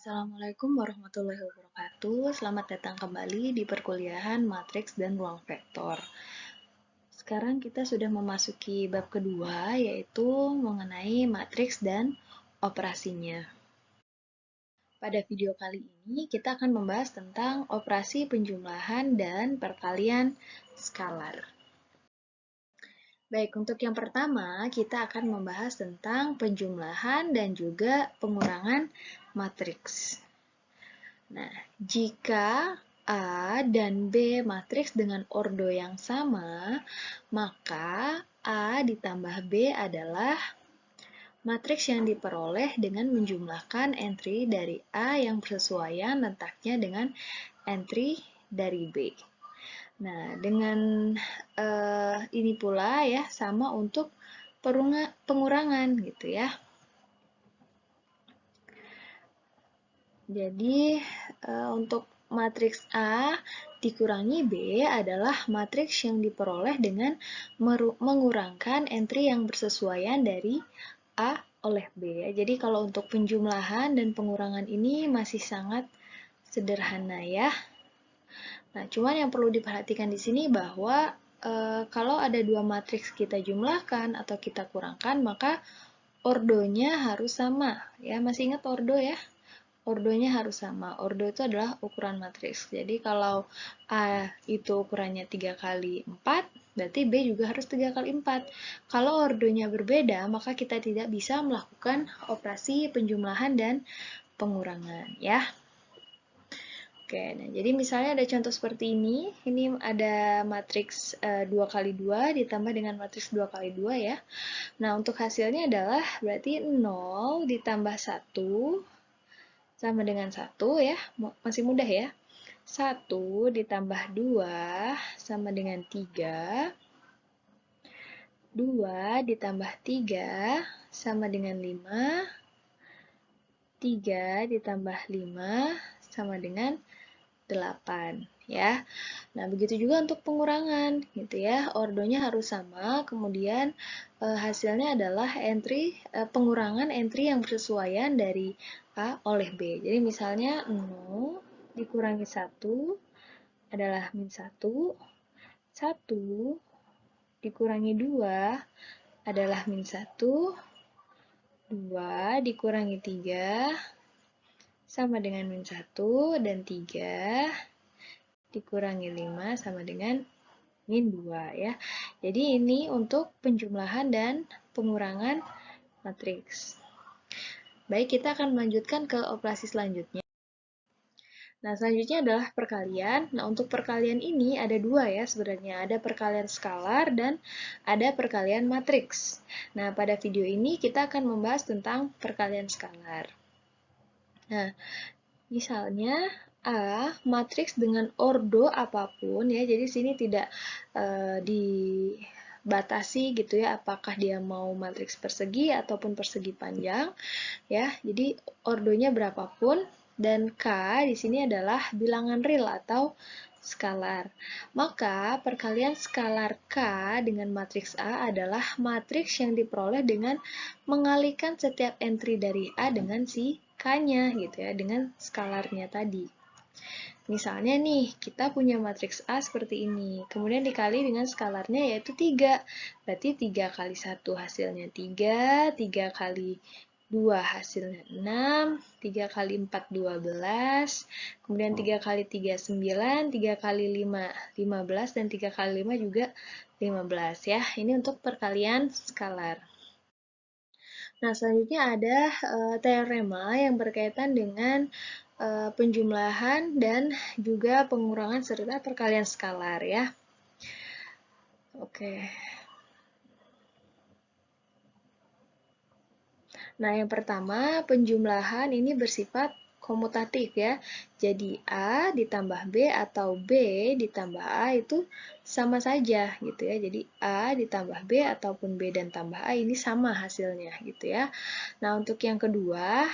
Assalamualaikum warahmatullahi wabarakatuh. Selamat datang kembali di perkuliahan matriks dan ruang vektor. Sekarang kita sudah memasuki bab kedua, yaitu mengenai matriks dan operasinya. Pada video kali ini, kita akan membahas tentang operasi penjumlahan dan perkalian skalar. Baik, untuk yang pertama, kita akan membahas tentang penjumlahan dan juga pengurangan matriks. Nah, jika A dan B matriks dengan ordo yang sama, maka A ditambah B adalah matriks yang diperoleh dengan menjumlahkan entry dari A yang bersesuaian letaknya dengan entry dari B. Nah, dengan ini pula ya, sama untuk pengurangan gitu ya. Jadi, untuk matriks A dikurangi B adalah matriks yang diperoleh dengan mengurangkan entry yang bersesuaian dari A oleh B. Jadi, kalau untuk penjumlahan dan pengurangan ini masih sangat sederhana ya. Nah, cuman yang perlu diperhatikan di sini bahwa kalau ada dua matriks kita jumlahkan atau kita kurangkan, maka ordonya harus sama. Ya, masih ingat ordo ya? Ordonya harus sama. Ordo itu adalah ukuran matriks. Jadi kalau A itu ukurannya 3 kali 4, berarti B juga harus 3 kali 4. Kalau ordonya berbeda, maka kita tidak bisa melakukan operasi penjumlahan dan pengurangan ya. Oke, nah jadi misalnya ada contoh seperti ini. Ini ada matriks 2 kali 2 ditambah dengan matriks 2 kali 2 ya. Nah, untuk hasilnya adalah berarti 0 ditambah 1 sama dengan 1 ya, masih mudah ya. 1 ditambah 2 sama dengan 3. 2 ditambah 3 sama dengan 5. 3 ditambah 5 sama dengan 8 ya. Nah, begitu juga untuk pengurangan gitu ya. Ordonya harus sama, kemudian hasilnya adalah pengurangan entry yang bersesuaian dari A oleh B. Jadi misalnya 0 dikurangi 1 adalah min 1, 1 dikurangi 2 adalah min 1, 2 dikurangi 3 sama dengan min 1, dan 3 dikurangi 5 sama dengan min 2 ya. Jadi ini untuk penjumlahan dan pengurangan matriks. Baik, kita akan melanjutkan ke operasi selanjutnya. Nah, selanjutnya adalah perkalian. Nah, untuk perkalian ini ada dua ya sebenarnya. Ada perkalian skalar dan ada perkalian matriks. Nah, pada video ini kita akan membahas tentang perkalian skalar. Nah, misalnya A matriks dengan ordo apapun ya, jadi sini tidak dibatasi gitu ya, apakah dia mau matriks persegi ataupun persegi panjang ya. Jadi ordonya berapapun, dan K di sini adalah bilangan real atau skalar. Maka perkalian skalar K dengan matriks A adalah matriks yang diperoleh dengan mengalikan setiap entry dari A dengan si K-nya gitu ya, dengan skalarnya tadi. Misalnya nih, kita punya matriks A seperti ini, kemudian dikali dengan skalarnya yaitu 3. Berarti 3 kali 1 hasilnya 3, 3 kali 2 hasilnya 6, 3 kali 4 12, kemudian 3 kali 3 9, 3 kali 5 15, dan 3 kali 5 juga 15 ya. Ini untuk perkalian skalar. Nah, selanjutnya ada teorema yang berkaitan dengan penjumlahan dan juga pengurangan serta perkalian skalar ya. Oke. Nah, yang pertama, penjumlahan ini bersifat komutatif ya. Jadi A ditambah B atau B ditambah A itu sama saja gitu ya. Jadi A ditambah B ataupun B dan tambah A ini sama hasilnya gitu ya. Nah, untuk yang kedua,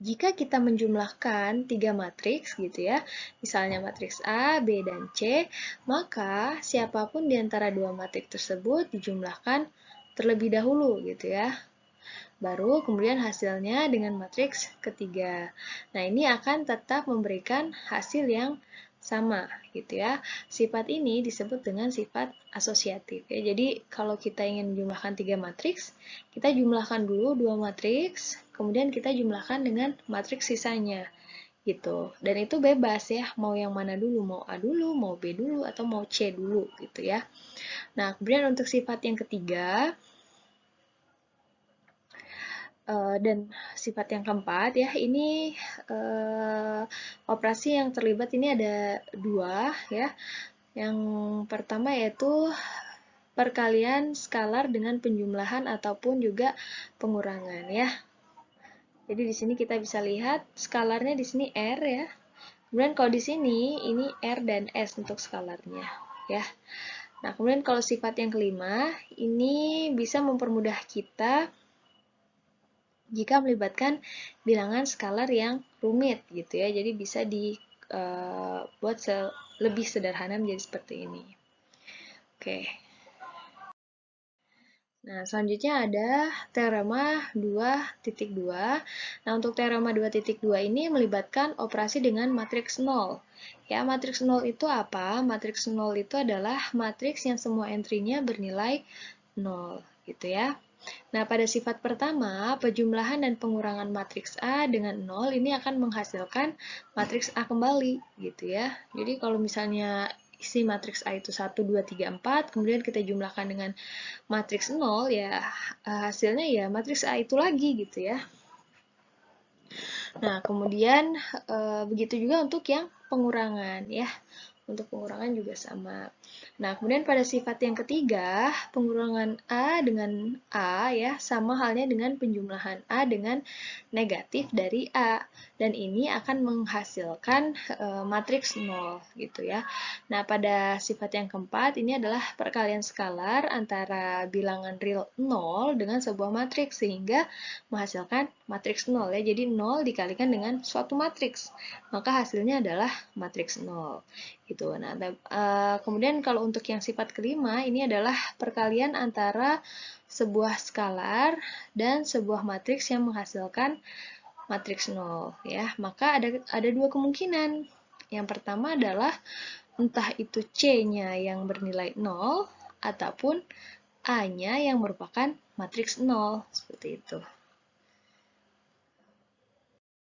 jika kita menjumlahkan 3 matriks gitu ya, misalnya matriks A, B, dan C, maka siapapun di antara dua matriks tersebut dijumlahkan terlebih dahulu gitu ya. Baru kemudian hasilnya dengan matriks ketiga. Nah, ini akan tetap memberikan hasil yang sama gitu ya. Sifat ini disebut dengan sifat asosiatif ya. Jadi kalau kita ingin menjumlahkan 3 matriks, kita jumlahkan dulu 2 matriks, kemudian kita jumlahkan dengan matriks sisanya gitu. Dan itu bebas ya, mau yang mana dulu, mau A dulu, mau B dulu, atau mau C dulu gitu ya. Nah, kemudian untuk sifat yang ketiga, dan sifat yang keempat ya, ini operasi yang terlibat ini ada dua ya. Yang pertama yaitu perkalian skalar dengan penjumlahan ataupun juga pengurangan ya. Jadi di sini kita bisa lihat skalarnya di sini R ya. Kemudian kalau di sini ini R dan S untuk skalarnya ya. Nah, kemudian kalau sifat yang kelima, ini bisa mempermudah kita jika melibatkan bilangan skalar yang rumit gitu ya. Jadi bisa dibuat lebih sederhana menjadi seperti ini. Oke. Nah, selanjutnya ada teorema 2.2. Nah, untuk teorema 2.2 ini melibatkan operasi dengan matriks 0. Ya, matriks 0 itu apa? Matriks 0 itu adalah matriks yang semua entry-nya bernilai 0, gitu ya. Nah, pada sifat pertama, penjumlahan dan pengurangan matriks A dengan 0 ini akan menghasilkan matriks A kembali, gitu ya. Jadi, kalau misalnya isi matriks A itu 1, 2, 3, 4, kemudian kita jumlahkan dengan matriks 0, ya hasilnya ya matriks A itu lagi, gitu ya. Nah, kemudian begitu juga untuk yang pengurangan, ya. Untuk pengurangan juga sama. Nah, kemudian pada sifat yang ketiga, pengurangan A dengan A ya, sama halnya dengan penjumlahan A dengan negatif dari A. Dan ini akan menghasilkan matriks 0 gitu ya. Nah, pada sifat yang keempat, ini adalah perkalian skalar antara bilangan real 0 dengan sebuah matriks, sehingga menghasilkan matriks 0 ya. Jadi 0 dikalikan dengan suatu matriks, maka hasilnya adalah matriks 0. Gitu. Nah, kemudian kalau untuk yang sifat kelima, ini adalah perkalian antara sebuah skalar dan sebuah matriks yang menghasilkan matriks 0 ya. Maka ada dua kemungkinan. Yang pertama adalah entah itu C-nya yang bernilai 0 ataupun A-nya yang merupakan matriks 0 seperti itu.